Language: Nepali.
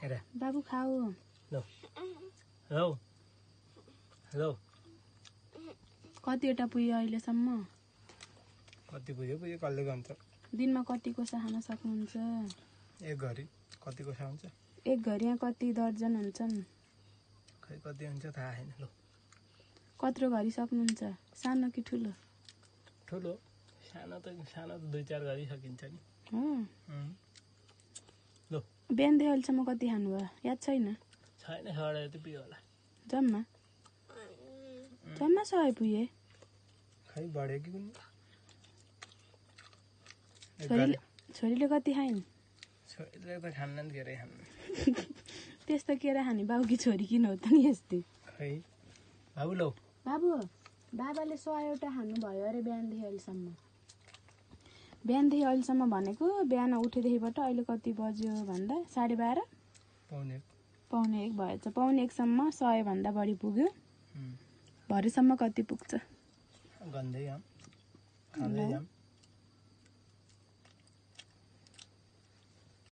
हेर बाबु खाऊ लो हेलो हेलो कतिवटा पुग्यो अहिलेसम्म कति पुग्यो कसले गन्छ दिनमा कति कोसा खान सक्नुहुन्छ एक घडी कति कोसा हुन्छ एक घडिया कति दर्जन हुन्छन् खै कति हुन्छ थाहा छैन लो कत्रो घडी सक्नुहुन्छ सानो कि ठुलो ठुलो सानो त 2-4 घडी सकिन्छ नि हो लो बिहानदेखि अहिलेसम्म कति खानुभयो याद छैन छैन 6 जति पुग्यो होला जम्मा जम्मा 100 पुगे खै बढ्यो कि कुनै छोरीले कति खाइन् छोरीले त खान्न नि धेरै खान्न त्यस्तो केरा खाने बाबु कि छोरी किन हो त नि यस्तै खै बाबु लौ बाबु बाबाले 100 खानुभयो अरे बिहानदेखि अहिलेसम्म भनेको बिहान उठेदेखिबाट अहिले कति बज्यो भन्दा 12:30 पाउने 1 भएछ पाउने 1 सम्म 100 भन्दा बढी पुग्यो भरेसम्म कति पुग्छ गन्दै जाम खाँदै जाम